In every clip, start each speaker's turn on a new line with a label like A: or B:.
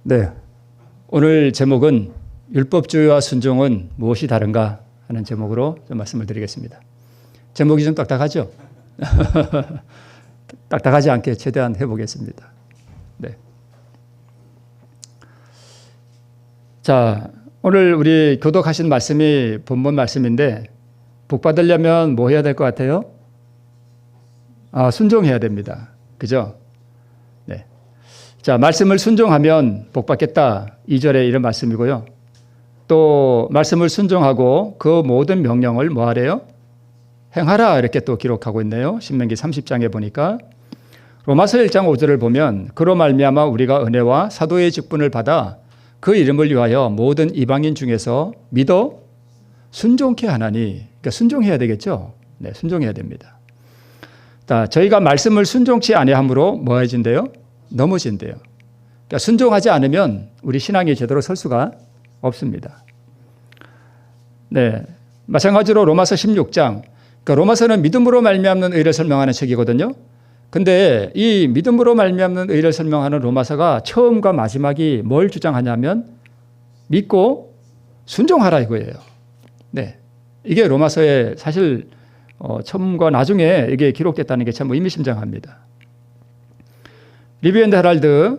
A: 네, 오늘 제목은 율법주의와 순종은 무엇이 다른가 하는 제목으로 좀 말씀을 드리겠습니다. 제목이 좀 딱딱하죠? 딱딱하지 않게 최대한 해보겠습니다. 네. 자, 오늘 우리 교독하신 말씀이 본문 말씀인데 복 받으려면 뭐 해야 될 것 같아요? 순종해야 됩니다. 그죠? 네. 자, 말씀을 순종하면 복 받겠다. 2절에 이런 말씀이고요. 또 말씀을 순종하고 그 모든 명령을 뭐 하래요? 행하라 이렇게 또 기록하고 있네요. 신명기 30장에 보니까 로마서 1장 5절을 보면 그로 말미암아 우리가 은혜와 사도의 직분을 받아 그 이름을 위하여 모든 이방인 중에서 믿어 순종케 하나니. 그러니까 순종해야 되겠죠. 네, 순종해야 됩니다. 자, 저희가 말씀을 순종치 아니함으로 뭐 해진대요? 넘어진대요. 그러니까 순종하지 않으면 우리 신앙이 제대로 설 수가 없습니다. 네, 마찬가지로 로마서 16장. 그러니까 로마서는 믿음으로 말미암는 의를 설명하는 책이거든요. 근데 이 믿음으로 말미암는 의를 설명하는 로마서가 처음과 마지막이 뭘 주장하냐면 믿고 순종하라 이거예요. 네, 이게 로마서의 사실 처음과 나중에 이게 기록됐다는 게 참 의미심장합니다. 리뷰 앤드 헤럴드,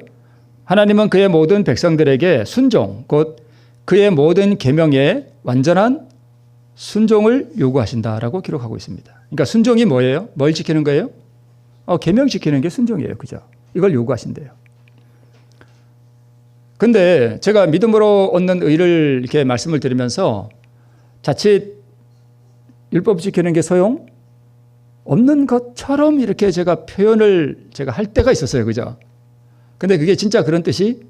A: 하나님은 그의 모든 백성들에게 순종, 곧 그의 모든 계명에 완전한 순종을 요구하신다라고 기록하고 있습니다. 그러니까 순종이 뭐예요? 뭘 지키는 거예요? 계명 지키는 게 순종이에요. 그죠? 이걸 요구하신대요. 근데 제가 믿음으로 얻는 의를 이렇게 말씀을 드리면서 자칫 율법 지키는 게 소용 없는 것처럼 이렇게 제가 표현을 제가 할 때가 있었어요. 그죠? 근데 그게 진짜 그런 뜻이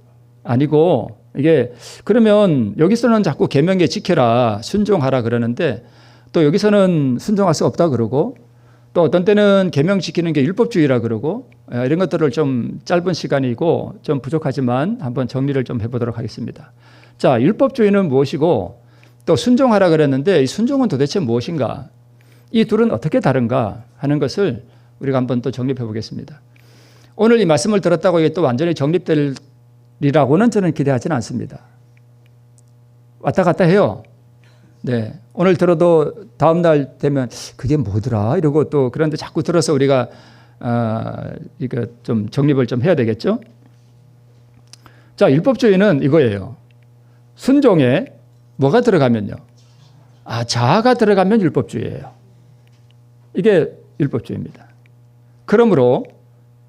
A: 아니고 이게 그러면 여기서는 자꾸 계명에 지켜라, 순종하라 그러는데 또 여기서는 순종할 수 없다 그러고 또 어떤 때는 계명 지키는 게 율법주의라 그러고 이런 것들을 좀 짧은 시간이고 좀 부족하지만 한번 정리를 좀 해보도록 하겠습니다. 자, 율법주의는 무엇이고 또 순종하라 그랬는데 이 순종은 도대체 무엇인가? 이 둘은 어떻게 다른가 하는 것을 우리가 한번 또 정립해 보겠습니다. 오늘 이 말씀을 들었다고 이게 또 완전히 정립되리라고는 저는 기대하지는 않습니다. 왔다 갔다 해요. 네, 오늘 들어도 다음 날 되면 그게 뭐더라 이러고 또 그런데 자꾸 들어서 우리가 이거 좀 정립을 좀 해야 되겠죠. 자, 율법주의는 이거예요. 순종에 뭐가 들어가면요? 자아가 들어가면 율법주의예요. 이게 율법주의입니다. 그러므로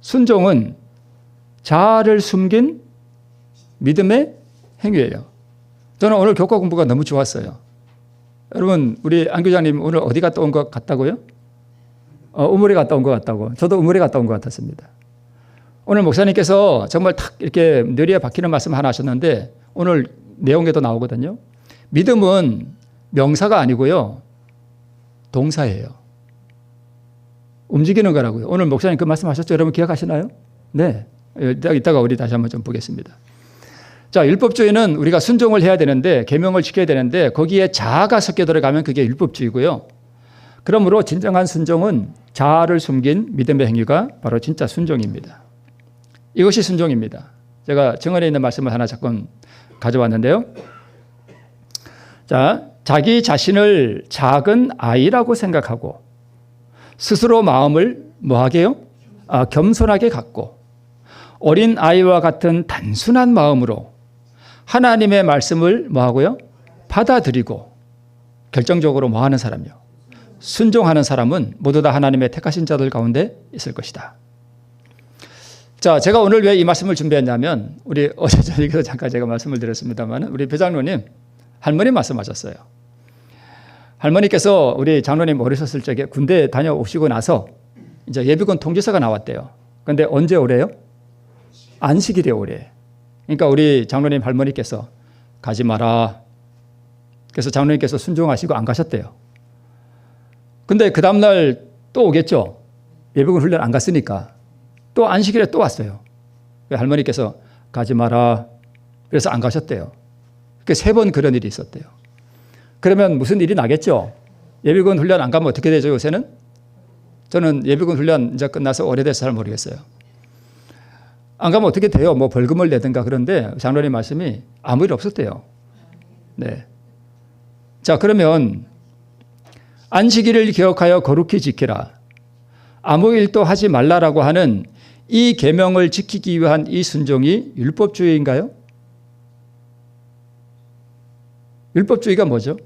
A: 순종은 자아를 숨긴 믿음의 행위예요. 저는 오늘 교과 공부가 너무 좋았어요. 여러분, 우리 안 교장님 오늘 어디 갔다 온 것 같다고요? 우물에 갔다 온 것 같다고. 저도 우물에 갔다 온 것 같았습니다. 오늘 목사님께서 정말 탁 이렇게 뇌리에 박히는 말씀 하나 하셨는데 오늘 내용에도 나오거든요. 믿음은 명사가 아니고요. 동사예요. 움직이는 거라고요. 오늘 목사님 그 말씀 하셨죠? 여러분 기억하시나요? 네. 이따가 우리 다시 한번 좀 보겠습니다. 자, 율법주의는 우리가 순종을 해야 되는데 계명을 지켜야 되는데 거기에 자아가 섞여 들어가면 그게 율법주의고요. 그러므로 진정한 순종은 자아를 숨긴 믿음의 행위가 바로 진짜 순종입니다. 이것이 순종입니다. 제가 정언에 있는 말씀을 하나 잠깐 가져왔는데요. 자, 자기 자신을 작은 아이라고 생각하고 스스로 마음을 뭐하게요? 겸손하게 갖고 어린 아이와 같은 단순한 마음으로 하나님의 말씀을 뭐하고요? 받아들이고 결정적으로 뭐하는 사람이요? 순종하는 사람은 모두 다 하나님의 택하신 자들 가운데 있을 것이다. 자, 제가 오늘 왜 이 말씀을 준비했냐면 우리 어제 저녁에도 잠깐 제가 말씀을 드렸습니다만 우리 배장로님 할머니 말씀하셨어요. 할머니께서 우리 장로님 어리셨을 적에 군대 다녀오시고 나서 이제 예비군 통지서가 나왔대요. 근데 언제 오래요? 안식일에 오래. 그러니까 우리 장로님 할머니께서 가지 마라. 그래서 장로님께서 순종하시고 안 가셨대요. 근데 그 다음날 또 오겠죠. 예비군 훈련 안 갔으니까. 또 안식일에 또 왔어요. 할머니께서 가지 마라. 그래서 안 가셨대요. 3번 그런 일이 있었대요. 그러면 무슨 일이 나겠죠? 예비군 훈련 안 가면 어떻게 되죠, 요새는? 저는 예비군 훈련 이제 끝나서 오래돼서 잘 모르겠어요. 안 가면 어떻게 돼요? 뭐 벌금을 내든가. 그런데 장로님 말씀이 아무 일 없었대요. 네. 자, 그러면 안식일을 기억하여 거룩히 지키라. 아무 일도 하지 말라라고 하는 이 계명을 지키기 위한 이 순종이 율법주의인가요? 율법주의가 뭐죠?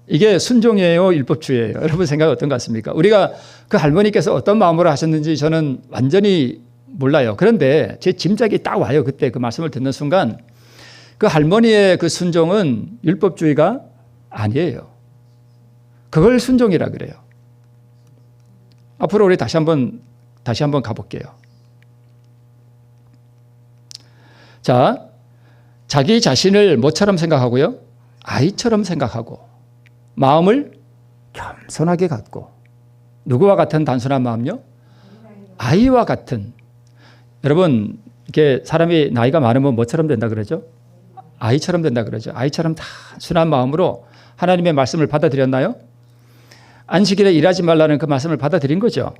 A: 이게 순종이에요, 율법주의예요? 여러분 생각 어떤 것 같습니까? 우리가 그 할머니께서 어떤 마음으로 하셨는지 저는 완전히 몰라요. 그런데 제 짐작이 딱 와요. 그때 그 말씀을 듣는 순간 그 할머니의 그 순종은 율법주의가 아니에요. 그걸 순종이라 그래요. 앞으로 우리 다시 한번 가볼게요. 자, 자기 자신을 뭐처럼 생각하고요? 아이처럼 생각하고 마음을 겸손하게 갖고 누구와 같은 단순한 마음요? 아이와 같은. 여러분 이렇게 사람이 나이가 많으면 뭐처럼 된다 그러죠? 아이처럼 된다 그러죠. 아이처럼 단순한 마음으로 하나님의 말씀을 받아들였나요? 안식일에 일하지 말라는 그 말씀을 받아들인 거죠.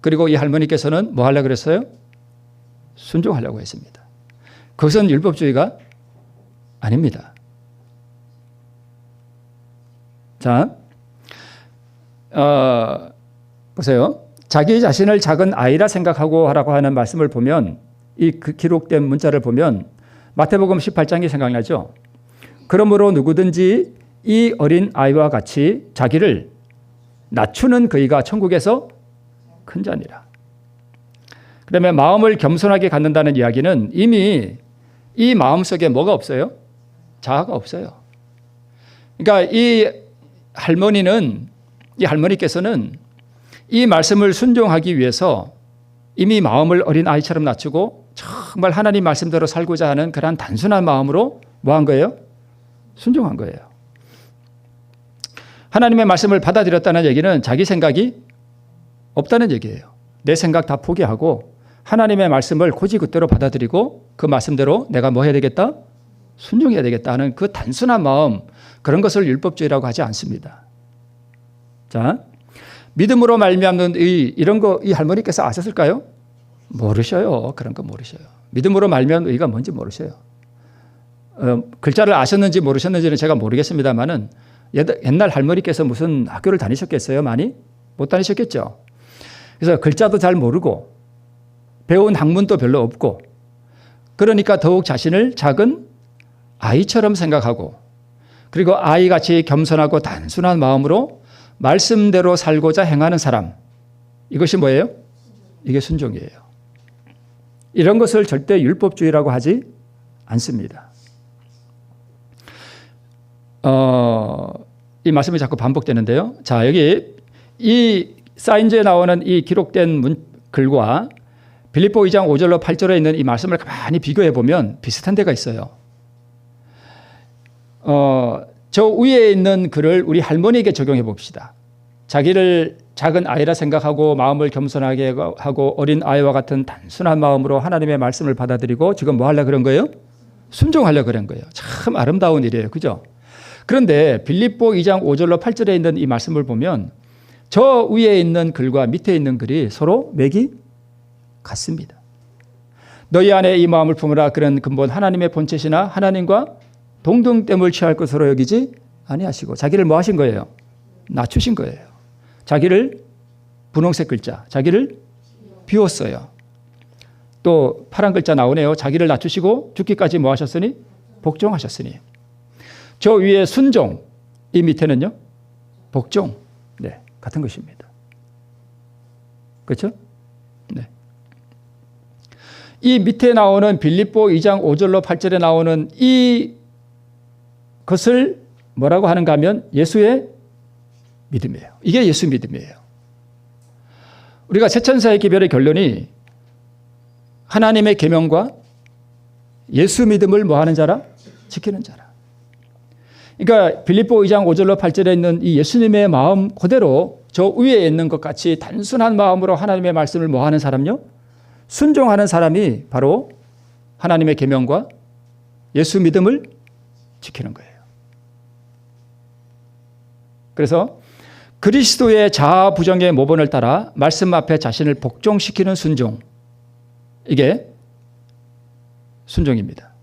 A: 그리고 이 할머니께서는 뭐 하려고 그랬어요? 순종하려고 했습니다. 그것은 율법주의가 아닙니다. 자, 보세요. 자기 자신을 작은 아이라 생각하고 하라고 하는 말씀을 보면 이 기록된 문자를 보면 마태복음 18장이 생각나죠. 그러므로 누구든지 이 어린 아이와 같이 자기를 낮추는 그이가 천국에서 큰 자니라. 그다음에 마음을 겸손하게 갖는다는 이야기는 이미 이 마음속에 뭐가 없어요? 자아가 없어요. 그러니까 이 할머니께서는 이 말씀을 순종하기 위해서 이미 마음을 어린 아이처럼 낮추고 정말 하나님 말씀대로 살고자 하는 그러한 단순한 마음으로 뭐 한 거예요? 순종한 거예요. 하나님의 말씀을 받아들였다는 얘기는 자기 생각이 없다는 얘기예요. 내 생각 다 포기하고 하나님의 말씀을 고지그대로 받아들이고 그 말씀대로 내가 뭐 해야 되겠다? 순종해야 되겠다 하는 그 단순한 마음, 그런 것을 율법주의라고 하지 않습니다. 자, 믿음으로 말미암는 이런 거 이 할머니께서 아셨을까요? 모르셔요. 그런 거 모르셔요. 믿음으로 말미암는 의가 뭔지 모르셔요. 글자를 아셨는지 모르셨는지는 제가 모르겠습니다만은 옛날 할머니께서 무슨 학교를 다니셨겠어요? 많이? 못 다니셨겠죠. 그래서 글자도 잘 모르고 배운 학문도 별로 없고 그러니까 더욱 자신을 작은 아이처럼 생각하고 그리고 아이같이 겸손하고 단순한 마음으로 말씀대로 살고자 행하는 사람, 이것이 뭐예요? 이게 순종이에요. 이런 것을 절대 율법주의라고 하지 않습니다. 이 말씀이 자꾸 반복되는데요. 자, 여기 이 사인즈에 나오는 이 기록된 글과 빌립보 2장 5절로 8절에 있는 이 말씀을 가만히 비교해 보면 비슷한 데가 있어요. 저 위에 있는 글을 우리 할머니에게 적용해 봅시다. 자기를 작은 아이라 생각하고 마음을 겸손하게 하고 어린 아이와 같은 단순한 마음으로 하나님의 말씀을 받아들이고 지금 뭐 하려고 그런 거예요? 순종하려고 그런 거예요. 참 아름다운 일이에요. 그죠? 그런데 빌립보 2장 5절로 8절에 있는 이 말씀을 보면 저 위에 있는 글과 밑에 있는 글이 서로 맥이 같습니다. 너희 안에 이 마음을 품으라. 그런 근본 하나님의 본체시나 하나님과 동등됨을 취할 것으로 여기지 아니하시고 자기를 뭐 하신 거예요? 낮추신 거예요. 자기를 분홍색 글자, 자기를 비웠어요. 또 파란 글자 나오네요. 자기를 낮추시고 죽기까지 뭐 하셨으니? 복종하셨으니. 저 위에 순종, 이 밑에는요? 복종. 네, 같은 것입니다. 그렇죠? 네. 이 밑에 나오는 빌립보 2장 5절로 8절에 나오는 이 것을 뭐라고 하는가 하면 예수의 믿음이에요. 이게 예수 믿음이에요. 우리가 세천사의 기별의 결론이 하나님의 계명과 예수 믿음을 뭐 하는 자라? 지키는 자라. 그러니까 빌립보 2장 5절로 8절에 있는 이 예수님의 마음 그대로 저 위에 있는 것 같이 단순한 마음으로 하나님의 말씀을 뭐 하는 사람요? 순종하는 사람이 바로 하나님의 계명과 예수 믿음을 지키는 거예요. 그래서 그리스도의 자아 부정의 모본을 따라 말씀 앞에 자신을 복종시키는 순종, 이게 순종입니다.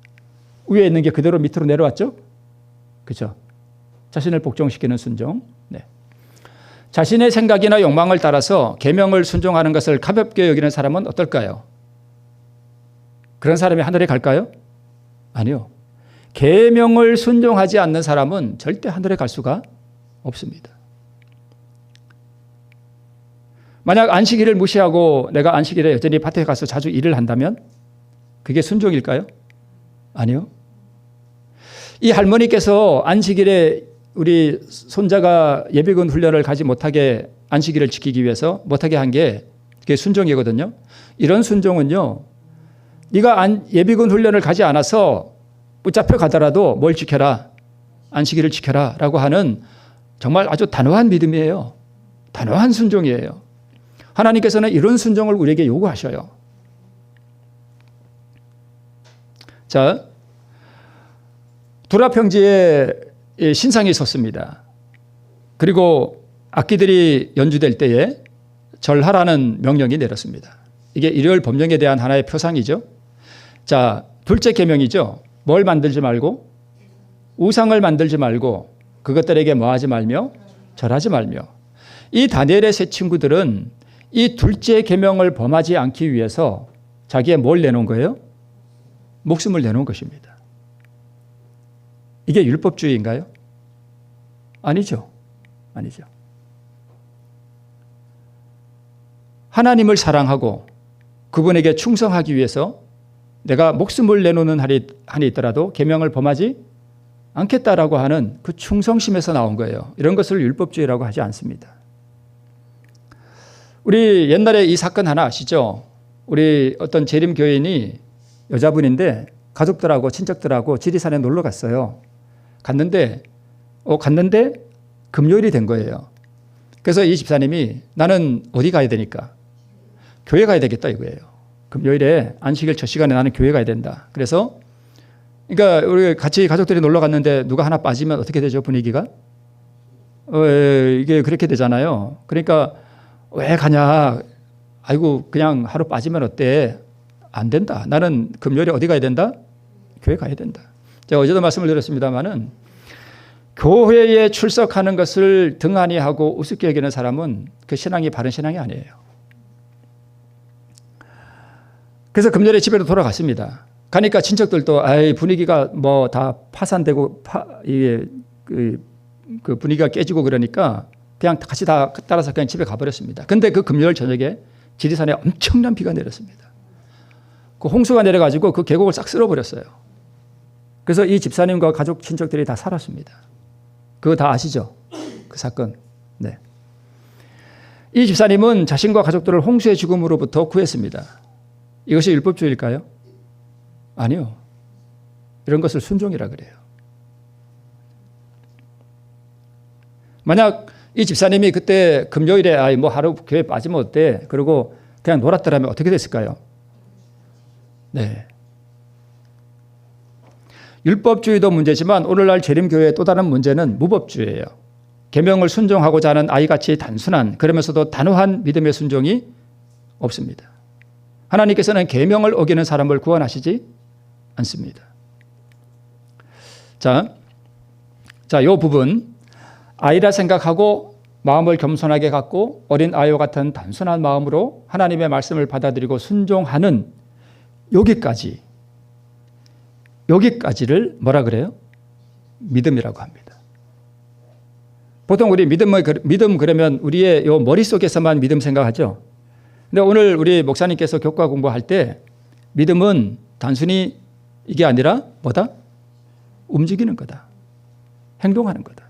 A: 위에 있는 게 그대로 밑으로 내려왔죠? 그렇죠? 자신을 복종시키는 순종. 네. 자신의 생각이나 욕망을 따라서 계명을 순종하는 것을 가볍게 여기는 사람은 어떨까요? 그런 사람이 하늘에 갈까요? 아니요. 계명을 순종하지 않는 사람은 절대 하늘에 갈 수가 없습니다. 만약 안식일을 무시하고 내가 안식일에 여전히 밭에 가서 자주 일을 한다면 그게 순종일까요? 아니요. 이 할머니께서 안식일에 우리 손자가 예비군 훈련을 가지 못하게 안식일을 지키기 위해서 못하게 한 게 그게 순종이거든요. 이런 순종은요. 네가 예비군 훈련을 가지 않아서 붙잡혀 가더라도 뭘 지켜라? 안식일을 지켜라 라고 하는 정말 아주 단호한 믿음이에요. 단호한 순종이에요. 하나님께서는 이런 순종을 우리에게 요구하셔요. 자, 두라평지에 신상이 있었습니다. 그리고 악기들이 연주될 때에 절하라는 명령이 내렸습니다. 이게 일요일 법령에 대한 하나의 표상이죠. 자, 둘째 계명이죠. 뭘 만들지 말고 우상을 만들지 말고 그것들에게 뭐하지 말며 절하지 말며. 이 다니엘의 세 친구들은 이 둘째 계명을 범하지 않기 위해서 자기의 뭘 내놓은 거예요? 목숨을 내놓은 것입니다. 이게 율법주의인가요? 아니죠. 아니죠. 하나님을 사랑하고 그분에게 충성하기 위해서 내가 목숨을 내놓는 한이 있더라도 계명을 범하지 않겠다라고 하는 그 충성심에서 나온 거예요. 이런 것을 율법주의라고 하지 않습니다. 우리 옛날에 이 사건 하나 아시죠? 우리 어떤 재림교인이 여자분인데 가족들하고 친척들하고 지리산에 놀러 갔어요. 갔는데 금요일이 된 거예요. 그래서 이 집사님이 나는 어디 가야 되니까? 교회 가야 되겠다 이거예요. 금요일에 안식일 첫 시간에 나는 교회 가야 된다. 그래서 그러니까 우리 같이 가족들이 놀러 갔는데 누가 하나 빠지면 어떻게 되죠? 분위기가? 이게 그렇게 되잖아요. 그러니까 왜 가냐? 아이고 그냥 하루 빠지면 어때? 안 된다. 나는 금요일에 어디 가야 된다? 교회 가야 된다. 제가 어제도 말씀을 드렸습니다마는 교회에 출석하는 것을 등한히 하고 우습게 여기는 사람은 그 신앙이 바른 신앙이 아니에요. 그래서 금요일에 집에로 돌아갔습니다. 가니까 친척들도 분위기가 뭐 다 파산되고 그 분위기가 깨지고 그러니까 그냥 같이 다 따라서 그냥 집에 가버렸습니다. 근데 그 금요일 저녁에 지리산에 엄청난 비가 내렸습니다. 그 홍수가 내려가지고 그 계곡을 싹 쓸어버렸어요. 그래서 이 집사님과 가족 친척들이 다 살았습니다. 그거 다 아시죠? 그 사건. 네. 이 집사님은 자신과 가족들을 홍수의 죽음으로부터 구했습니다. 이것이 율법주의일까요? 아니요. 이런 것을 순종이라 그래요. 만약 이 집사님이 그때 금요일에 뭐 하루 교회 빠지면 어때? 그리고 그냥 놀았더라면 어떻게 됐을까요? 네. 율법주의도 문제지만 오늘날 재림교회의 또 다른 문제는 무법주의예요. 계명을 순종하고자 하는 아이같이 단순한 그러면서도 단호한 믿음의 순종이 없습니다. 하나님께서는 계명을 어기는 사람을 구원하시지 않습니다. 자, 이 부분 아이라 생각하고 마음을 겸손하게 갖고 어린 아이와 같은 단순한 마음으로 하나님의 말씀을 받아들이고 순종하는 여기까지를 뭐라 그래요? 믿음이라고 합니다. 보통 우리 믿음 그러면 우리의 요 머릿속에서만 믿음 생각하죠. 근데 오늘 우리 목사님께서 교과 공부할 때 믿음은 단순히 이게 아니라 뭐다? 움직이는 거다. 행동하는 거다.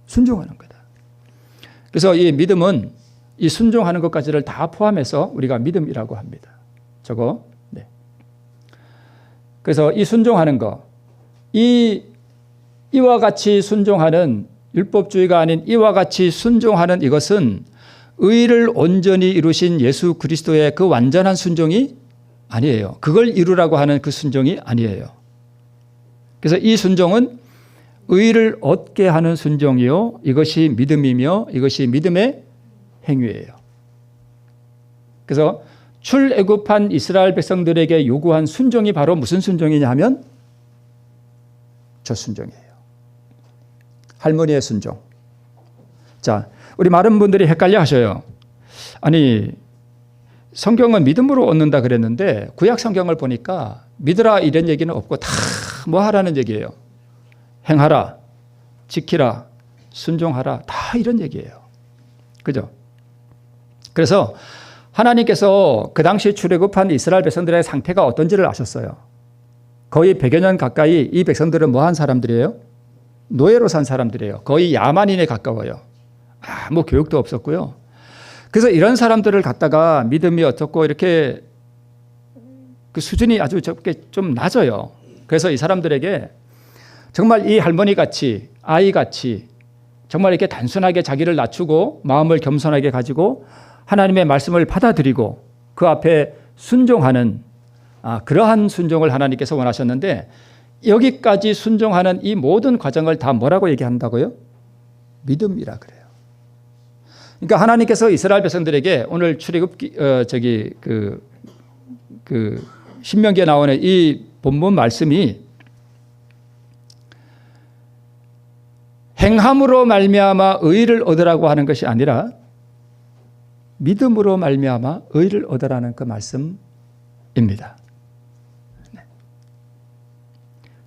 A: 순종하는 거다. 그래서 이 믿음은 이 순종하는 것까지를 다 포함해서 우리가 믿음이라고 합니다. 저거. 네. 그래서 이 순종하는 거, 이와 같이 순종하는 율법주의가 아닌 이와 같이 순종하는 이것은 의를 온전히 이루신 예수 그리스도의 그 완전한 순종이 아니에요. 그걸 이루라고 하는 그 순종이 아니에요. 그래서 이 순종은 의를 얻게 하는 순종이요. 이것이 믿음이며 이것이 믿음의 행위예요. 그래서 출애굽한 이스라엘 백성들에게 요구한 순종이 바로 무슨 순종이냐 하면 저 순종이에요. 할머니의 순종. 자, 우리 많은 분들이 헷갈려 하셔요. 아니, 성경은 믿음으로 얻는다 그랬는데 구약 성경을 보니까 믿으라 이런 얘기는 없고 다 뭐 하라는 얘기예요. 행하라, 지키라, 순종하라, 다 이런 얘기예요. 그죠? 그래서 하나님께서 그 당시 출애굽한 이스라엘 백성들의 상태가 어떤지를 아셨어요. 거의 100여 년 가까이 이 백성들은 뭐 한 사람들이에요? 노예로 산 사람들이에요. 거의 야만인에 가까워요. 아무 교육도 없었고요. 그래서 이런 사람들을 갖다가 믿음이 어떻고 이렇게 그 수준이 아주 좀 낮아요. 그래서 이 사람들에게 정말 이 할머니 같이 아이 같이 정말 이렇게 단순하게 자기를 낮추고 마음을 겸손하게 가지고 하나님의 말씀을 받아들이고 그 앞에 순종하는 그러한 순종을 하나님께서 원하셨는데 여기까지 순종하는 이 모든 과정을 다 뭐라고 얘기한다고요? 믿음이라 그래요. 그러니까 하나님께서 이스라엘 백성들에게 오늘 출애굽 신명기에 나오는 이 본문 말씀이 행함으로 말미암아 의를 얻으라고 하는 것이 아니라 믿음으로 말미암아 의를 얻으라는 그 말씀입니다.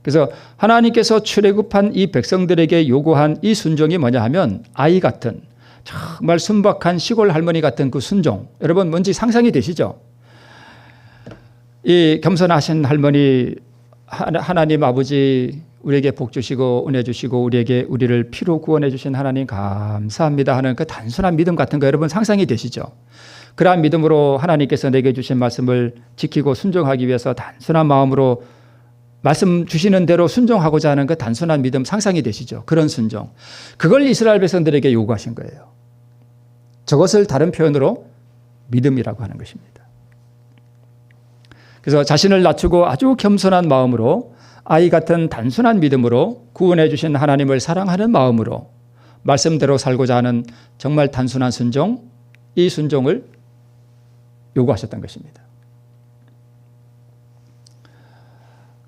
A: 그래서 하나님께서 출애굽한 이 백성들에게 요구한 이 순종이 뭐냐 하면 아이 같은 정말 순박한 시골 할머니 같은 그 순종. 여러분 뭔지 상상이 되시죠? 이 겸손하신 할머니 하나님 아버지 우리에게 복 주시고 은혜 주시고 우리를 피로 구원해 주신 하나님 감사합니다 하는 그 단순한 믿음 같은 거 여러분 상상이 되시죠? 그러한 믿음으로 하나님께서 내게 주신 말씀을 지키고 순종하기 위해서 단순한 마음으로 말씀 주시는 대로 순종하고자 하는 그 단순한 믿음 상상이 되시죠? 그런 순종. 그걸 이스라엘 백성들에게 요구하신 거예요. 저것을 다른 표현으로 믿음이라고 하는 것입니다. 그래서 자신을 낮추고 아주 겸손한 마음으로 아이 같은 단순한 믿음으로 구원해 주신 하나님을 사랑하는 마음으로 말씀대로 살고자 하는 정말 단순한 순종, 이 순종을 요구하셨던 것입니다.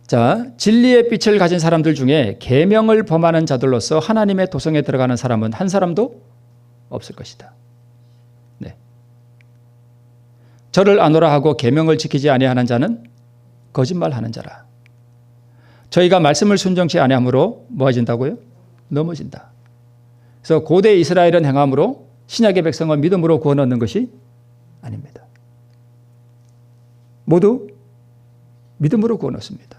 A: 자, 진리의 빛을 가진 사람들 중에 계명을 범하는 자들로서 하나님의 도성에 들어가는 사람은 한 사람도 없을 것이다. 네. 저를 아노라 하고 계명을 지키지 아니하는 자는 거짓말하는 자라. 저희가 말씀을 순종치 아니하므로 뭐해진다고요? 넘어진다. 그래서 고대 이스라엘은 행함으로 신약의 백성은 믿음으로 구원 얻는 것이 아닙니다. 모두 믿음으로 구원 얻습니다.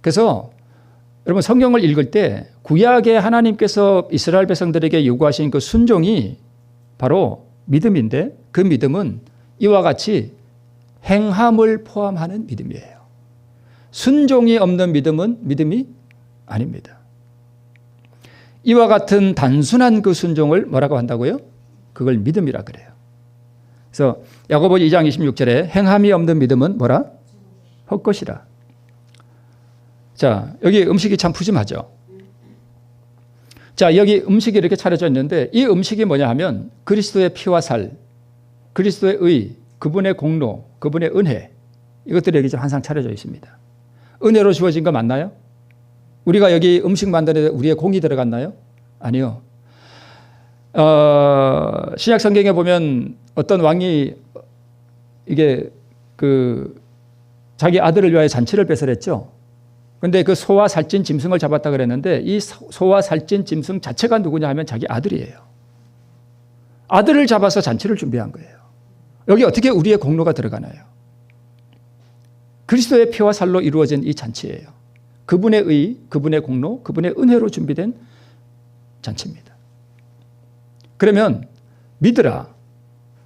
A: 그래서 여러분 성경을 읽을 때 구약에 하나님께서 이스라엘 백성들에게 요구하신 그 순종이 바로 믿음인데 그 믿음은 이와 같이 행함을 포함하는 믿음이에요. 순종이 없는 믿음은 믿음이 아닙니다. 이와 같은 단순한 그 순종을 뭐라고 한다고요? 그걸 믿음이라 그래요. 그래서 야고보 2장 26절에 행함이 없는 믿음은 뭐라? 헛것이라. 자, 여기 음식이 참 푸짐하죠. 자, 여기 음식이 이렇게 차려져 있는데 이 음식이 뭐냐 하면 그리스도의 피와 살, 그리스도의 의, 그분의 공로, 그분의 은혜 이것들이 여기 좀 항상 차려져 있습니다. 은혜로 주어진 거 맞나요? 우리가 여기 음식 만드는데 우리의 공이 들어갔나요? 아니요. 신약 성경에 보면 어떤 왕이 이게 자기 아들을 위하여 잔치를 배설했죠. 그런데 그 소와 살찐 짐승을 잡았다 그랬는데 이 소와 살찐 짐승 자체가 누구냐 하면 자기 아들이에요. 아들을 잡아서 잔치를 준비한 거예요. 여기 어떻게 우리의 공로가 들어가나요? 그리스도의 피와 살로 이루어진 이 잔치예요. 그분의 의, 그분의 공로, 그분의 은혜로 준비된 잔치입니다. 그러면 믿으라,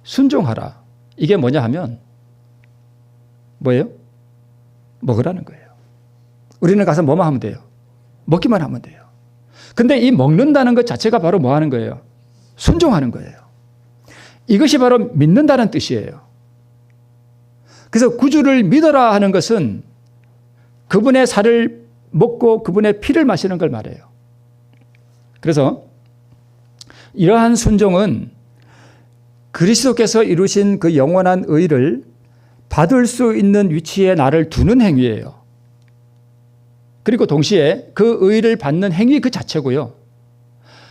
A: 순종하라. 이게 뭐냐 하면 뭐예요? 먹으라는 거예요. 우리는 가서 뭐만 하면 돼요? 먹기만 하면 돼요. 근데 이 먹는다는 것 자체가 바로 뭐 하는 거예요? 순종하는 거예요. 이것이 바로 믿는다는 뜻이에요. 그래서 구주를 믿어라 하는 것은 그분의 살을 먹고 그분의 피를 마시는 걸 말해요. 그래서 이러한 순종은 그리스도께서 이루신 그 영원한 의를 받을 수 있는 위치에 나를 두는 행위예요. 그리고 동시에 그 의를 받는 행위 그 자체고요.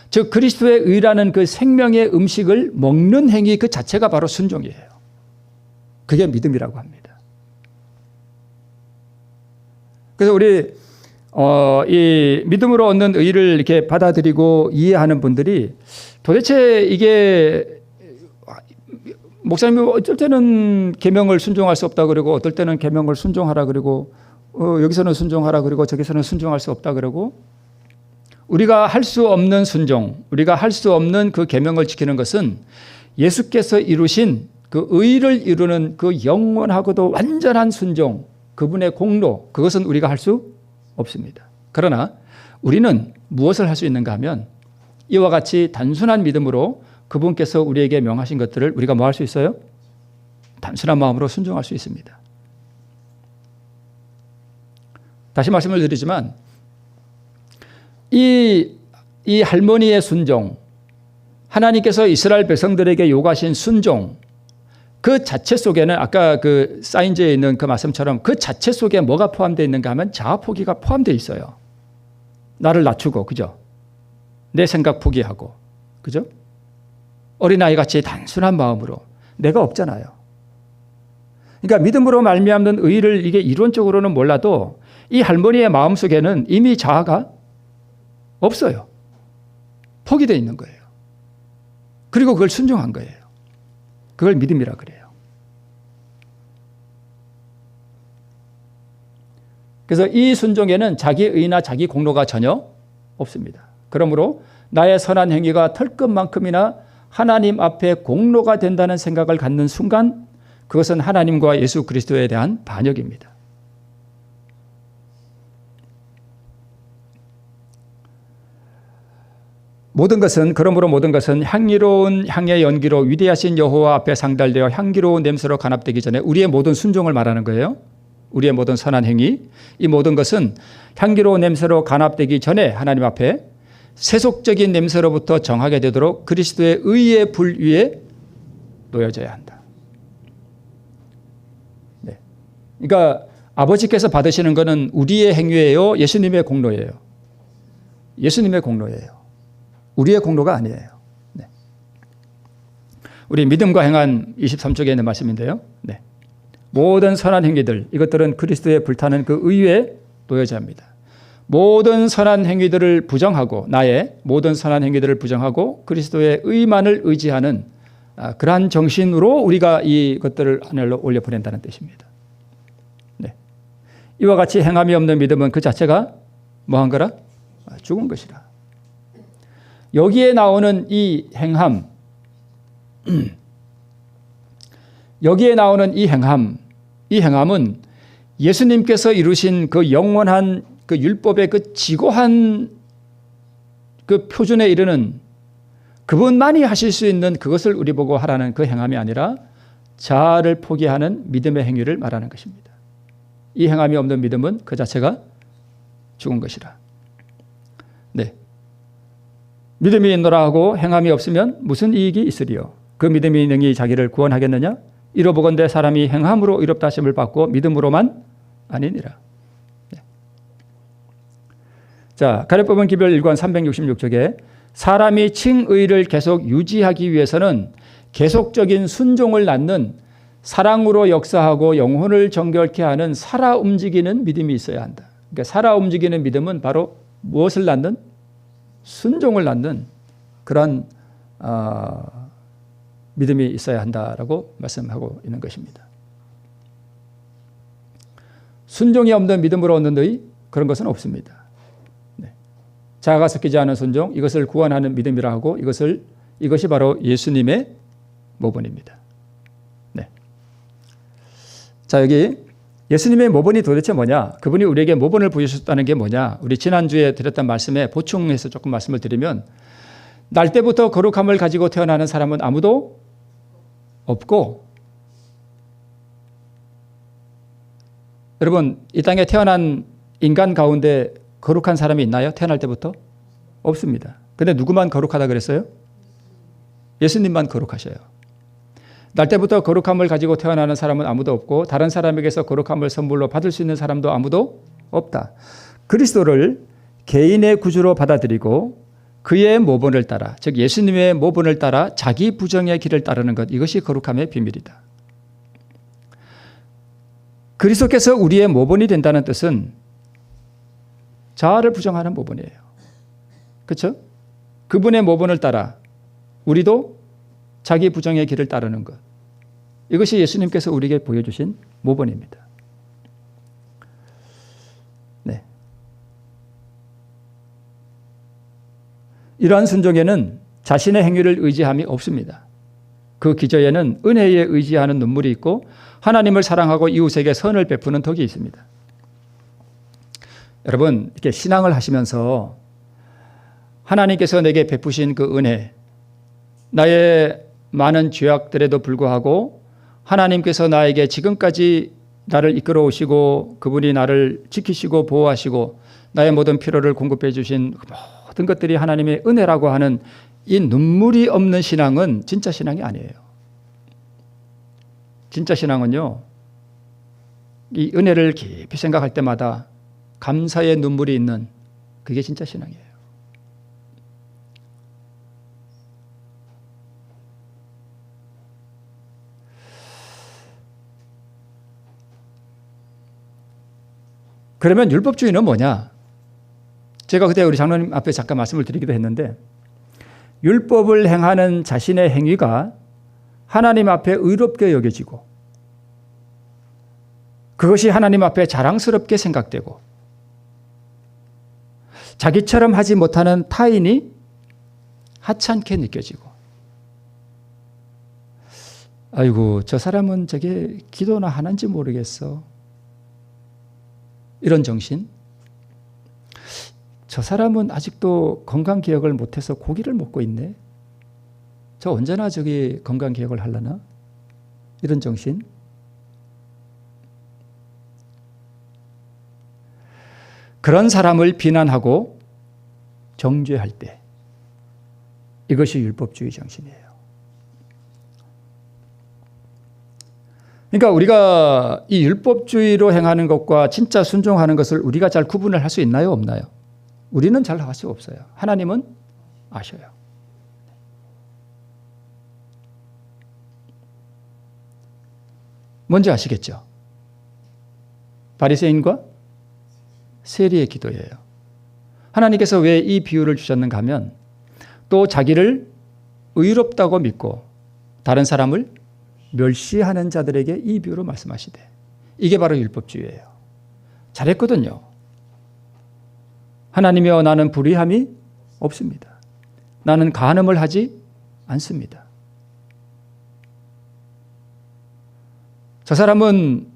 A: 즉 그리스도의 의라는 그 생명의 음식을 먹는 행위 그 자체가 바로 순종이에요. 그게 믿음이라고 합니다. 그래서 우리 이 믿음으로 얻는 의를 이렇게 받아들이고 이해하는 분들이 도대체 이게 목사님이 어쩔 때는 계명을 순종할 수 없다 그러고 어떨 때는 계명을 순종하라 그러고 여기서는 순종하라 그러고 저기서는 순종할 수 없다 그러고 우리가 할 수 없는 순종, 우리가 할 수 없는 그 계명을 지키는 것은 예수께서 이루신 그 의를 이루는 그 영원하고도 완전한 순종, 그분의 공로, 그것은 우리가 할 수 없습니다. 그러나 우리는 무엇을 할 수 있는가 하면 이와 같이 단순한 믿음으로 그분께서 우리에게 명하신 것들을 우리가 뭐 할 수 있어요? 단순한 마음으로 순종할 수 있습니다. 다시 말씀을 드리지만 이 할머니의 순종, 하나님께서 이스라엘 백성들에게 요구하신 순종, 그 자체 속에는 아까 그 사인지에 있는 그 말씀처럼 그 자체 속에 뭐가 포함되어 있는가 하면 자아 포기가 포함되어 있어요. 나를 낮추고, 그죠? 내 생각 포기하고, 그죠? 어린아이같이 단순한 마음으로 내가 없잖아요. 그러니까 믿음으로 말미암는 의를 이게 이론적으로는 몰라도 이 할머니의 마음속에는 이미 자아가 없어요. 포기되어 있는 거예요. 그리고 그걸 순종한 거예요. 그걸 믿음이라 그래요. 그래서 이 순종에는 자기 의나 자기 공로가 전혀 없습니다. 그러므로 나의 선한 행위가 털끝만큼이나 하나님 앞에 공로가 된다는 생각을 갖는 순간 그것은 하나님과 예수 그리스도에 대한 반역입니다. 그러므로 모든 것은 향기로운 향의 연기로 위대하신 여호와 앞에 상달되어 향기로운 냄새로 간합되기 전에 우리의 모든 순종을 말하는 거예요. 우리의 모든 선한 행위, 이 모든 것은 향기로운 냄새로 간합되기 전에 하나님 앞에 세속적인 냄새로부터 정하게 되도록 그리스도의 의의 불 위에 놓여져야 한다. 네. 그러니까 아버지께서 받으시는 것은 우리의 행위예요? 예수님의 공로예요? 예수님의 공로예요. 우리의 공로가 아니에요. 네. 우리 믿음과 행한 23쪽에 있는 말씀인데요. 네. 모든 선한 행위들, 이것들은 그리스도의 불타는 그 의에 놓여져야 합니다. 모든 선한 행위들을 부정하고 나의 모든 선한 행위들을 부정하고 그리스도의 의만을 의지하는 그러한 정신으로 우리가 이것들을 하늘로 올려보낸다는 뜻입니다. 네. 이와 같이 행함이 없는 믿음은 그 자체가 뭐한 거라? 죽은 것이라. 여기에 나오는 이 행함, 여기에 나오는 이 행함은 예수님께서 이루신 그 영원한 그 율법의 그 지고한 그 표준에 이르는 그분만이 하실 수 있는 그것을 우리 보고 하라는 그 행함이 아니라 자아를 포기하는 믿음의 행위를 말하는 것입니다. 이 행함이 없는 믿음은 그 자체가 죽은 것이라. 네. 믿음이 있노라 하고 행함이 없으면 무슨 이익이 있으리요? 그 믿음이 능히 자기를 구원하겠느냐? 이로보건대 사람이 행함으로 의롭다 하심을 받고 믿음으로만 아니니라. 네. 자, 가려법은 기별 1권 366쪽에 사람이 칭의를 계속 유지하기 위해서는 계속적인 순종을 낳는 사랑으로 역사하고 영혼을 정결케 하는 살아 움직이는 믿음이 있어야 한다. 그러니까 살아 움직이는 믿음은 바로 무엇을 낳는? 순종을 낳는 그런 믿음이 있어야 한다라고 말씀하고 있는 것입니다. 순종이 없는 믿음으로 얻는 의, 그런 것은 없습니다. 네. 자아가 섞이지 않은 순종, 이것을 구원하는 믿음이라 하고 이것이 바로 예수님의 모본입니다. 네. 자, 여기 예수님의 모본이 도대체 뭐냐? 그분이 우리에게 모본을 보여주셨다는 게 뭐냐? 우리 지난주에 드렸던 말씀에 보충해서 조금 말씀을 드리면 날 때부터 거룩함을 가지고 태어나는 사람은 아무도 없고, 여러분 이 땅에 태어난 인간 가운데 거룩한 사람이 있나요? 태어날 때부터? 없습니다. 근데 누구만 거룩하다 그랬어요? 예수님만 거룩하셔요. 날 때부터 거룩함을 가지고 태어나는 사람은 아무도 없고 다른 사람에게서 거룩함을 선물로 받을 수 있는 사람도 아무도 없다. 그리스도를 개인의 구주로 받아들이고 그의 모본을 따라, 즉 예수님의 모본을 따라 자기 부정의 길을 따르는 것, 이것이 거룩함의 비밀이다. 그리스도께서 우리의 모본이 된다는 뜻은 자아를 부정하는 모본이에요. 그렇죠? 그분의 모본을 따라 우리도 자기 부정의 길을 따르는 것, 이것이 예수님께서 우리에게 보여주신 모본입니다. 네. 이러한 순종에는 자신의 행위를 의지함이 없습니다. 그 기저에는 은혜에 의지하는 눈물이 있고 하나님을 사랑하고 이웃에게 선을 베푸는 덕이 있습니다. 여러분, 이렇게 신앙을 하시면서 하나님께서 내게 베푸신 그 은혜, 나의 많은 죄악들에도 불구하고 하나님께서 나에게 지금까지 나를 이끌어 오시고 그분이 나를 지키시고 보호하시고 나의 모든 필요를 공급해 주신 모든 것들이 하나님의 은혜라고 하는 이 눈물이 없는 신앙은 진짜 신앙이 아니에요. 진짜 신앙은요, 이 은혜를 깊이 생각할 때마다 감사의 눈물이 있는, 그게 진짜 신앙이에요. 그러면 율법주의는 뭐냐? 제가 그때 우리 장로님 앞에 잠깐 말씀을 드리기도 했는데, 율법을 행하는 자신의 행위가 하나님 앞에 의롭게 여겨지고 그것이 하나님 앞에 자랑스럽게 생각되고 자기처럼 하지 못하는 타인이 하찮게 느껴지고, 아이고 저 사람은 저게 기도나 하는지 모르겠어, 이런 정신. 저 사람은 아직도 건강기억을 못해서 고기를 먹고 있네, 저 언제나 저기 건강기억을 하려나, 이런 정신. 그런 사람을 비난하고 정죄할 때, 이것이 율법주의 정신이에요. 그러니까 우리가 이 율법주의로 행하는 것과 진짜 순종하는 것을 우리가 잘 구분을 할 수 있나요, 없나요? 우리는 잘 할 수 없어요. 하나님은 아셔요. 뭔지 아시겠죠? 바리새인과 세리의 기도예요. 하나님께서 왜 이 비유를 주셨는가 하면, 또 자기를 의롭다고 믿고 다른 사람을 멸시하는 자들에게 이 비유로 말씀하시되, 이게 바로 율법주의예요. 잘했거든요. 하나님이여 나는 불의함이 없습니다. 나는 간음을 하지 않습니다. 저 사람은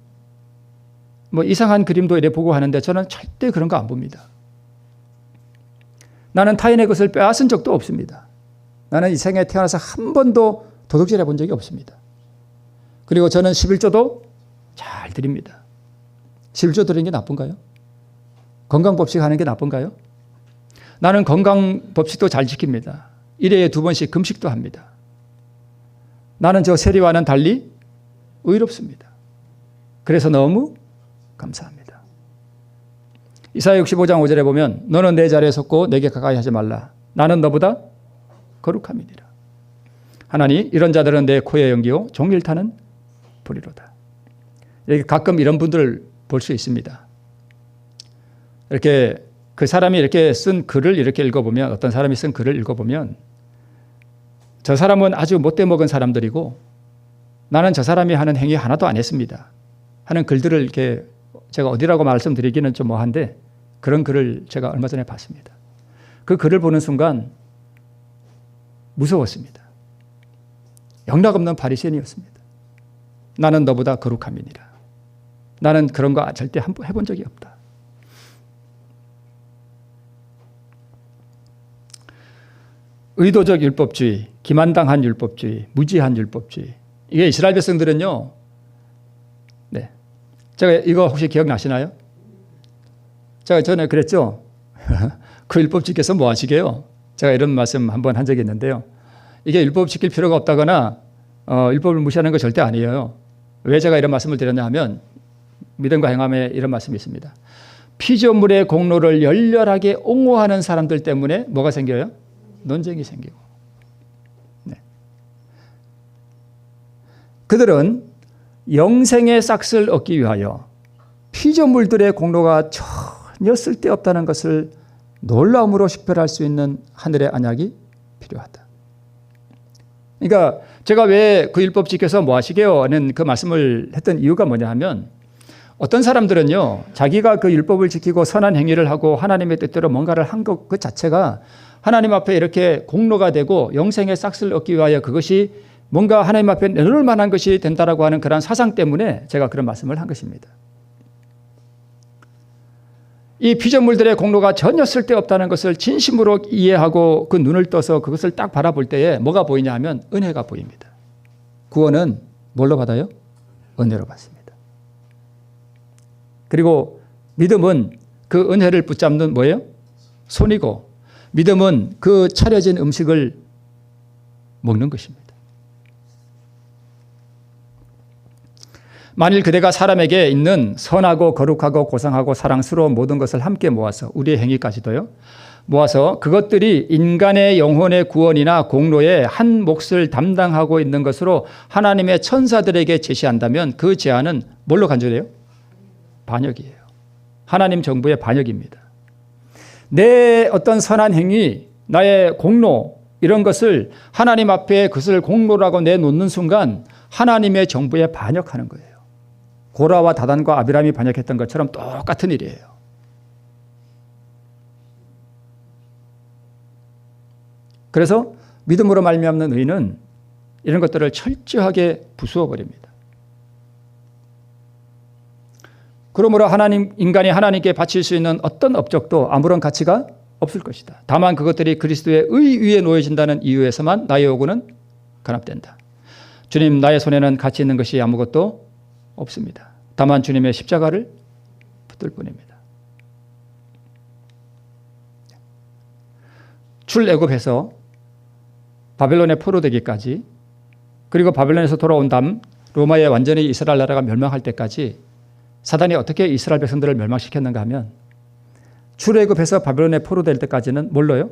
A: 뭐 이상한 그림도 이래 보고 하는데 저는 절대 그런 거 안 봅니다. 나는 타인의 것을 빼앗은 적도 없습니다. 나는 이 생에 태어나서 한 번도 도둑질 해본 적이 없습니다. 그리고 저는 11조도 잘 드립니다. 11조 드리는 게 나쁜가요? 건강법식 하는 게 나쁜가요? 나는 건강법식도 잘 지킵니다. 1회에 2번씩 금식도 합니다. 나는 저 세리와는 달리 의롭습니다. 그래서 너무 감사합니다. 이사야 65장 5절에 보면 너는 내 자리에 섰고 내게 가까이 하지 말라. 나는 너보다 거룩함이니라. 하나니 이런 자들은 내 코에 연기요 종일 타는 불이로다. 이렇게 가끔 이런 분들을 볼 수 있습니다. 이렇게 그 사람이 이렇게 쓴 글을 이렇게 읽어보면, 어떤 사람이 쓴 글을 읽어보면 저 사람은 아주 못돼 먹은 사람들이고 나는 저 사람이 하는 행위 하나도 안 했습니다 하는 글들을 이렇게, 제가 어디라고 말씀드리기는 좀 뭐한데 그런 글을 제가 얼마 전에 봤습니다. 그 글을 보는 순간 무서웠습니다. 영락없는 바리새인이었습니다. 나는 너보다 거룩함이니라. 나는 그런 거 절대 해본 적이 없다. 의도적 율법주의, 기만당한 율법주의, 무지한 율법주의. 이게 이스라엘 백성들은요, 네. 제가 이거 혹시 기억나시나요? 제가 전에 그랬죠? 그 율법 지켜서 뭐 하시게요? 제가 이런 말씀 한번 한 적이 있는데요. 이게 율법 지킬 필요가 없다거나 율법을 무시하는 거 절대 아니에요. 왜 제가 이런 말씀을 드렸냐 하면 믿음과 행함에 이런 말씀이 있습니다. 피조물의 공로를 열렬하게 옹호하는 사람들 때문에 뭐가 생겨요? 논쟁이 생기고. 네. 그들은 영생의 싹을 얻기 위하여 피조물들의 공로가 전혀 쓸데없다는 것을 놀라움으로 식별할 수 있는 하늘의 언약이 필요하다. 그러니까 제가 왜 그 율법 지켜서 뭐 하시게요? 하는 그 말씀을 했던 이유가 뭐냐 하면 어떤 사람들은요, 자기가 그 율법을 지키고 선한 행위를 하고 하나님의 뜻대로 뭔가를 한 것 그 자체가 하나님 앞에 이렇게 공로가 되고 영생의 싹을 얻기 위하여 그것이 뭔가 하나님 앞에 내놓을 만한 것이 된다라고 하는 그런 사상 때문에 제가 그런 말씀을 한 것입니다. 이 피조물들의 공로가 전혀 쓸데없다는 것을 진심으로 이해하고 그 눈을 떠서 그것을 딱 바라볼 때에 뭐가 보이냐 하면 은혜가 보입니다. 구원은 뭘로 받아요? 은혜로 받습니다. 그리고 믿음은 그 은혜를 붙잡는 뭐예요? 손이고, 믿음은 그 차려진 음식을 먹는 것입니다. 만일 그대가 사람에게 있는 선하고 거룩하고 고상하고 사랑스러운 모든 것을 함께 모아서, 우리의 행위까지도요, 모아서 그것들이 인간의 영혼의 구원이나 공로의 한 몫을 담당하고 있는 것으로 하나님의 천사들에게 제시한다면 그 제안은 뭘로 간주돼요? 반역이에요. 하나님 정부의 반역입니다. 내 어떤 선한 행위, 나의 공로 이런 것을 하나님 앞에 그것을 공로라고 내놓는 순간 하나님의 정부에 반역하는 거예요. 고라와 다단과 아비람이 반역했던 것처럼 똑같은 일이에요. 그래서 믿음으로 말미암는 의는 이런 것들을 철저하게 부수어 버립니다. 그러므로 인간이 하나님께 바칠 수 있는 어떤 업적도 아무런 가치가 없을 것이다. 다만 그것들이 그리스도의 의 위에 놓여진다는 이유에서만 나의 요구는 간합된다. 주님, 나의 손에는 가치 있는 것이 아무것도 없습니다. 다만 주님의 십자가를 붙들 뿐입니다. 출애굽해서 바벨론에 포로되기까지, 그리고 바벨론에서 돌아온 다음 로마에 완전히 이스라엘 나라가 멸망할 때까지 사단이 어떻게 이스라엘 백성들을 멸망시켰는가 하면 출애굽해서 바벨론에 포로될 때까지는 뭘로요?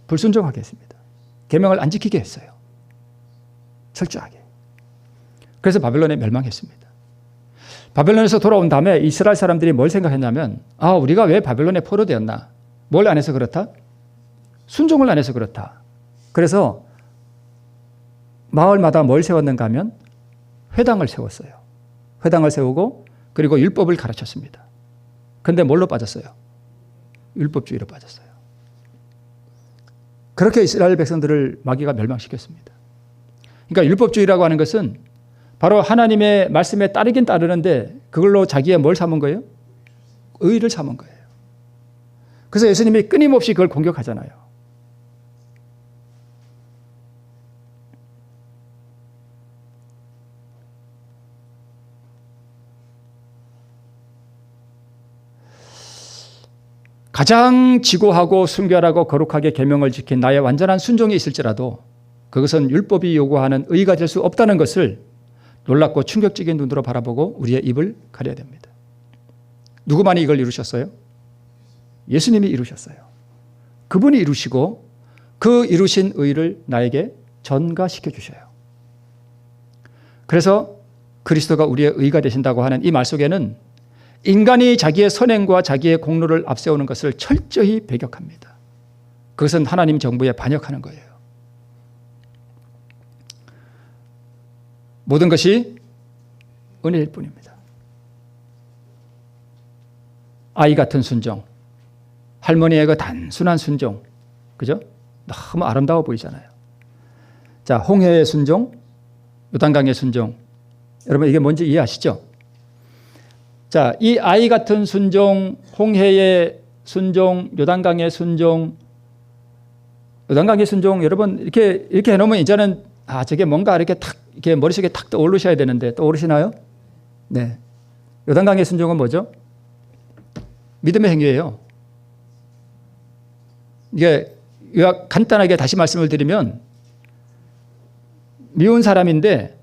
A: 불순종하게 했습니다. 계명을 안 지키게 했어요. 철저하게. 그래서 바벨론에 멸망했습니다. 바벨론에서 돌아온 다음에 이스라엘 사람들이 뭘 생각했냐면, 우리가 왜 바벨론에 포로되었나? 뭘 안 해서 그렇다? 순종을 안 해서 그렇다. 그래서 마을마다 뭘 세웠는가 하면 회당을 세웠어요. 회당을 세우고 그리고 율법을 가르쳤습니다. 그런데 뭘로 빠졌어요? 율법주의로 빠졌어요. 그렇게 이스라엘 백성들을 마귀가 멸망시켰습니다. 그러니까 율법주의라고 하는 것은 바로 하나님의 말씀에 따르긴 따르는데 그걸로 자기의 뭘 삼은 거예요? 의를 삼은 거예요. 그래서 예수님이 끊임없이 그걸 공격하잖아요. 가장 지고하고 순결하고 거룩하게 계명을 지킨 나의 완전한 순종이 있을지라도 그것은 율법이 요구하는 의가 될 수 없다는 것을 놀랍고 충격적인 눈으로 바라보고 우리의 입을 가려야 됩니다. 누구만이 이걸 이루셨어요? 예수님이 이루셨어요. 그분이 이루시고 그 이루신 의를 나에게 전가시켜 주셔요. 그래서 그리스도가 우리의 의가 되신다고 하는 이 말 속에는 인간이 자기의 선행과 자기의 공로를 앞세우는 것을 철저히 배격합니다. 그것은 하나님 정부에 반역하는 거예요. 모든 것이 은혜일 뿐입니다. 아이 같은 순종, 할머니의 그 단순한 순종, 그죠? 너무 아름다워 보이잖아요. 자, 홍해의 순종, 요단강의 순종, 여러분 이게 뭔지 이해하시죠? 자, 이 아이 같은 순종, 홍해의 순종, 요단강의 순종, 여러분 이렇게 해놓으면 이제는 저게 뭔가 이렇게 탁 이렇게 머릿속에 탁 떠오르셔야 되는데 떠오르시나요? 네. 요단강의 순종은 뭐죠? 믿음의 행위예요. 이게 간단하게 다시 말씀을 드리면 미운 사람인데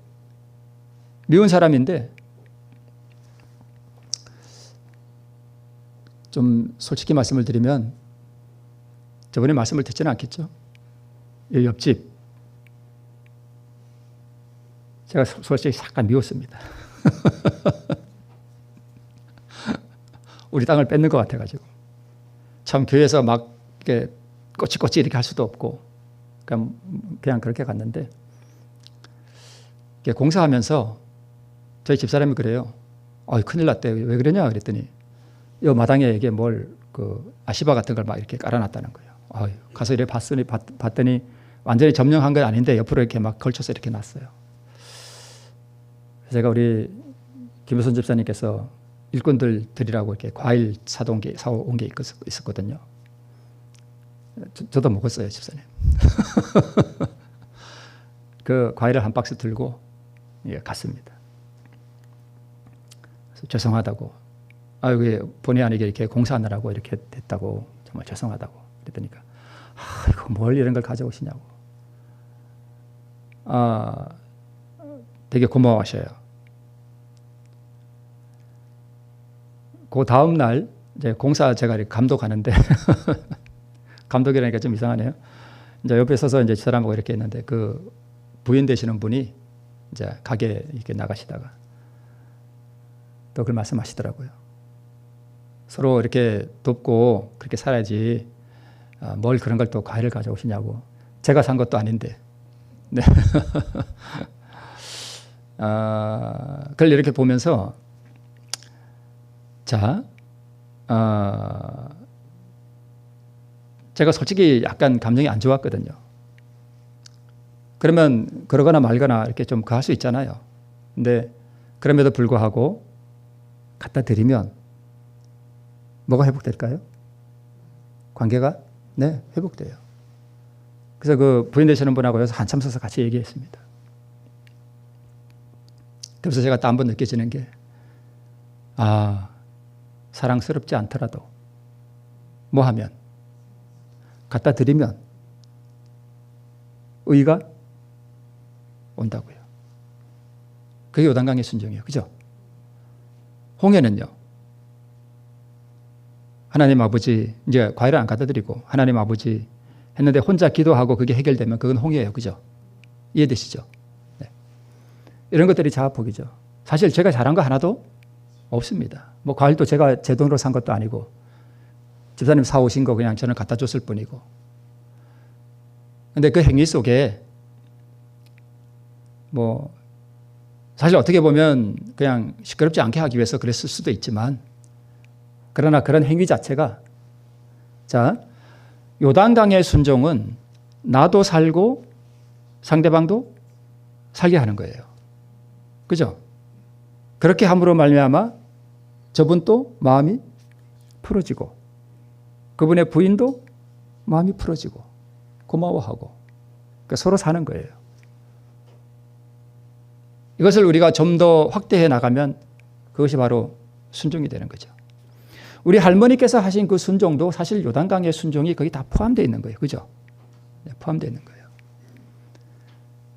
A: 좀 솔직히 말씀을 드리면 저번에 말씀을 듣지는 않겠죠. 이 옆집 제가 솔직히 잠깐 미웠습니다. 우리 땅을 뺏는 것 같아가지고 참 교회에서 막 이렇게 꼬치꼬치 이렇게 할 수도 없고 그냥 그렇게 갔는데 공사하면서 저희 집사람이 그래요. 큰일 났대. 왜 그러냐 그랬더니 이 마당에 이게 아시바 같은 걸 막 이렇게 깔아놨다는 거예요. 가서 이렇게 봤더니 완전히 점령한 건 아닌데 옆으로 이렇게 막 걸쳐서 이렇게 놨어요. 제가 우리 김효선 집사님께서 일꾼들 드리라고 이렇게 과일 사온 게 있었거든요. 저도 먹었어요, 집사님. 그 과일을 한 박스 들고 갔습니다. 그래서 죄송하다고. 여기 본의 아니게 이렇게 공사하느라고 이렇게 됐다고 정말 죄송하다고 그랬더니까 이거 뭘 이런 걸 가져오시냐고. 되게 고마워하셔요. 그 다음 날 이제 공사 제가 이렇게 감독하는데 감독이라니까 좀 이상하네요. 이제 옆에 서서 이제 사람하고 이렇게 했는데 그 부인 되시는 분이 이제 가게 이렇게 나가시다가 또 그걸 말씀하시더라고요. 서로 이렇게 돕고 그렇게 살아야지 뭘 그런 걸 또 과일을 가져오시냐고. 제가 산 것도 아닌데. 네. 그걸 이렇게 보면서 제가 솔직히 약간 감정이 안 좋았거든요. 그러면 그러거나 말거나 이렇게 좀 할 수 있잖아요. 근데 그럼에도 불구하고 갖다 드리면 뭐가 회복될까요? 관계가? 네, 회복돼요. 그래서 그 부인 되시는 분하고 여기서 한참 서서 같이 얘기했습니다. 그래서 제가 또 한 번 느껴지는 게 사랑스럽지 않더라도 뭐 하면 갖다 드리면 의가 온다고요. 그게 요단강의 순종이에요. 그죠? 홍해는요. 하나님 아버지 이제 과일을 안 갖다 드리고 하나님 아버지 했는데 혼자 기도하고 그게 해결되면 그건 홍해예요. 그죠? 이해되시죠? 네. 이런 것들이 자아폭이죠. 사실 제가 잘한 거 하나도 없습니다. 뭐 과일도 제가 제 돈으로 산 것도 아니고 집사님 사오신 거 그냥 저는 갖다 줬을 뿐이고. 근데 그 행위 속에 뭐 사실 어떻게 보면 그냥 시끄럽지 않게 하기 위해서 그랬을 수도 있지만 그러나 그런 행위 자체가 요단강의 순종은 나도 살고 상대방도 살게 하는 거예요. 그죠? 그렇게 함으로 말미암아 저분도 마음이 풀어지고 그분의 부인도 마음이 풀어지고 고마워하고 그러니까 서로 사는 거예요. 이것을 우리가 좀 더 확대해 나가면 그것이 바로 순종이 되는 거죠. 우리 할머니께서 하신 그 순종도 사실 요단강의 순종이 거기 다 포함되어 있는 거예요. 그죠? 네, 포함되어 있는 거예요.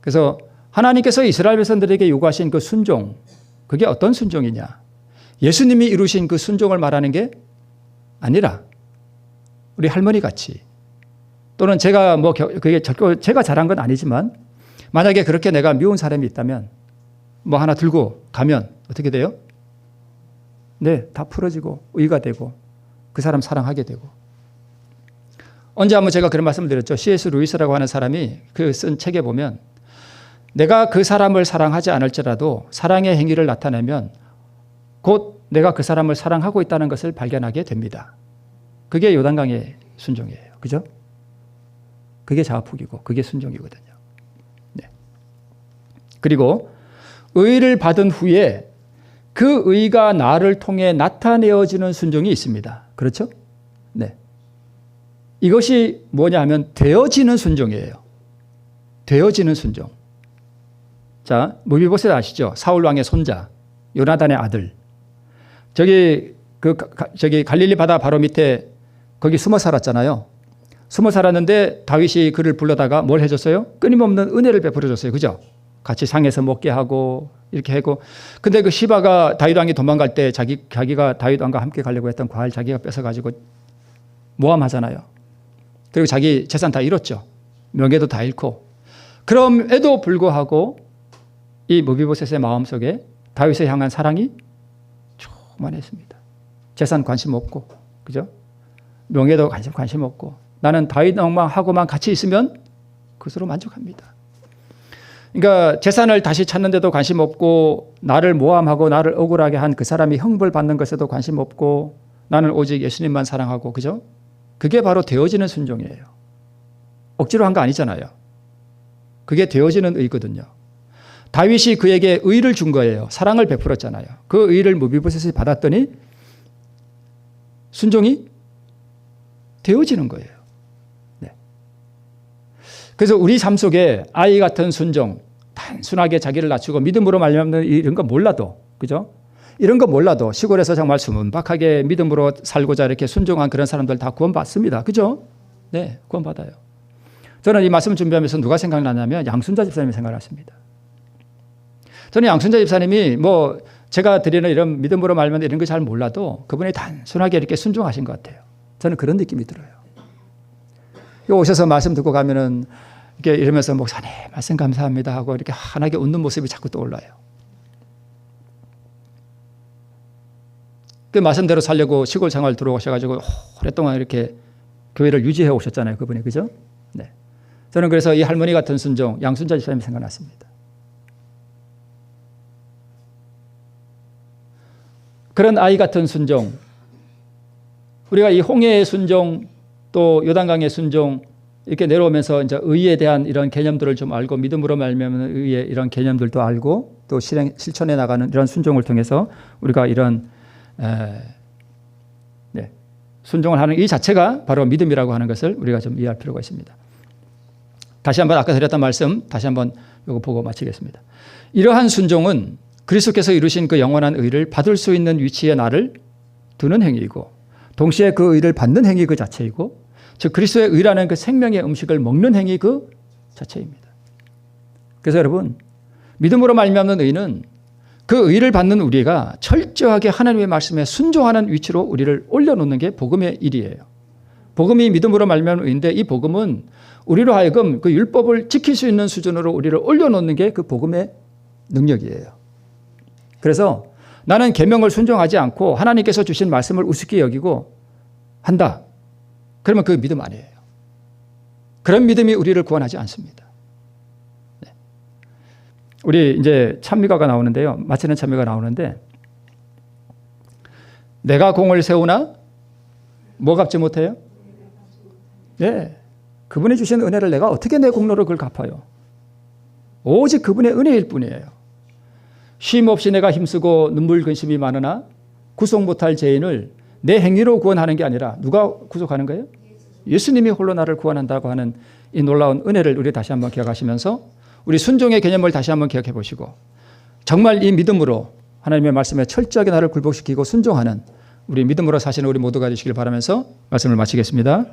A: 그래서 하나님께서 이스라엘 백성들에게 요구하신 그 순종, 그게 어떤 순종이냐? 예수님이 이루신 그 순종을 말하는 게 아니라 우리 할머니 같이 또는 제가 그게 제가 잘한 건 아니지만 만약에 그렇게 내가 미운 사람이 있다면 뭐 하나 들고 가면 어떻게 돼요? 네, 다 풀어지고 의가 되고 그 사람 사랑하게 되고. 언제 한번 제가 그런 말씀을 드렸죠. C.S. 루이스라고 하는 사람이 그 쓴 책에 보면 내가 그 사람을 사랑하지 않을지라도 사랑의 행위를 나타내면 곧 내가 그 사람을 사랑하고 있다는 것을 발견하게 됩니다. 그게 요단강의 순종이에요. 그죠? 그게 자아폭이고 그게 순종이거든요. 네. 그리고 의를 받은 후에 그 의가 나를 통해 나타내어지는 순종이 있습니다. 그렇죠? 네. 이것이 뭐냐 하면 되어지는 순종이에요. 되어지는 순종. 자, 무비보셋 아시죠? 사울 왕의 손자, 요나단의 아들. 저기 갈릴리 바다 바로 밑에 거기 숨어 살았잖아요. 숨어 살았는데 다윗이 그를 불러다가 뭘 해줬어요? 끊임없는 은혜를 베풀어 줬어요. 그죠? 같이 상에서 먹게 하고 이렇게 하고. 근데 그 시바가 다윗 왕이 도망갈 때 자기가 다윗 왕과 함께 가려고 했던 과일 자기가 뺏어가지고 모함하잖아요. 그리고 자기 재산 다 잃었죠. 명예도 다 잃고. 그럼에도 불구하고 이 무비보셋의 마음속에 다윗을 향한 사랑이 충만했습니다. 재산 관심 없고, 그죠? 명예도 관심 없고, 나는 다윗 왕하고만 같이 있으면 그것으로 만족합니다. 그러니까 재산을 다시 찾는데도 관심 없고, 나를 모함하고 나를 억울하게 한 그 사람이 형벌 받는 것에도 관심 없고, 나는 오직 예수님만 사랑하고, 그죠? 그게 바로 되어지는 순종이에요. 억지로 한 거 아니잖아요. 그게 되어지는 의거든요. 다윗이 그에게 의를 준 거예요. 사랑을 베풀었잖아요. 그 의를 무비보셋이 받았더니 순종이 되어지는 거예요. 네. 그래서 우리 삶 속에 아이 같은 순종, 단순하게 자기를 낮추고 믿음으로 말미암는 이런 거 몰라도, 그죠? 이런 거 몰라도 시골에서 정말 순박하게 믿음으로 살고자 이렇게 순종한 그런 사람들 다 구원받습니다. 그죠? 네, 구원받아요. 저는 이 말씀을 준비하면서 누가 생각나냐면 양순자 집사님이 생각났습니다. 저는 양순자 집사님이 뭐 제가 드리는 이런 믿음으로 말면 이런 거 잘 몰라도 그분이 단순하게 이렇게 순종하신 것 같아요. 저는 그런 느낌이 들어요. 오셔서 말씀 듣고 가면은 이렇게 이러면서 목사님 말씀 감사합니다 하고 이렇게 환하게 웃는 모습이 자꾸 떠올라요. 그 말씀대로 살려고 시골 생활 들어오셔가지고 오랫동안 이렇게 교회를 유지해 오셨잖아요. 그분이, 그죠? 네. 저는 그래서 이 할머니 같은 순종, 양순자 집사님이 생각났습니다. 그런 아이 같은 순종, 우리가 이 홍해의 순종, 또 요단강의 순종, 이렇게 내려오면서 이제 의에 대한 이런 개념들을 좀 알고 믿음으로 말미암는 의의 이런 개념들도 알고 또 실천해 나가는 이런 순종을 통해서 우리가 이런 순종을 하는 이 자체가 바로 믿음이라고 하는 것을 우리가 좀 이해할 필요가 있습니다. 다시 한번 아까 드렸던 말씀 다시 한번 이거 보고 마치겠습니다. 이러한 순종은 그리스도께서 이루신 그 영원한 의를 받을 수 있는 위치에 나를 두는 행위이고 동시에 그 의를 받는 행위 그 자체이고 즉 그리스도의 의라는 그 생명의 음식을 먹는 행위 그 자체입니다. 그래서 여러분 믿음으로 말미암는 의는 그 의를 받는 우리가 철저하게 하나님의 말씀에 순종하는 위치로 우리를 올려놓는 게 복음의 일이에요. 복음이 믿음으로 말미암는 의인데 이 복음은 우리로 하여금 그 율법을 지킬 수 있는 수준으로 우리를 올려놓는 게 그 복음의 능력이에요. 그래서 나는 계명을 순종하지 않고 하나님께서 주신 말씀을 우습게 여기고 한다. 그러면 그 믿음 아니에요. 그런 믿음이 우리를 구원하지 않습니다. 네. 우리 이제 찬미가가 나오는데요. 마치는 찬미가 나오는데 내가 공을 세우나 뭐 갚지 못해요? 네. 그분이 주신 은혜를 내가 어떻게 내 공로를 그걸 갚아요? 오직 그분의 은혜일 뿐이에요. 쉼 없이 내가 힘쓰고 눈물 근심이 많으나 구속 못할 죄인을 내 행위로 구원하는 게 아니라 누가 구속하는 거예요? 예수님이 홀로 나를 구원한다고 하는 이 놀라운 은혜를 우리 다시 한번 기억하시면서 우리 순종의 개념을 다시 한번 기억해 보시고 정말 이 믿음으로 하나님의 말씀에 철저하게 나를 굴복시키고 순종하는 우리 믿음으로 사시는 우리 모두가 되시길 바라면서 말씀을 마치겠습니다.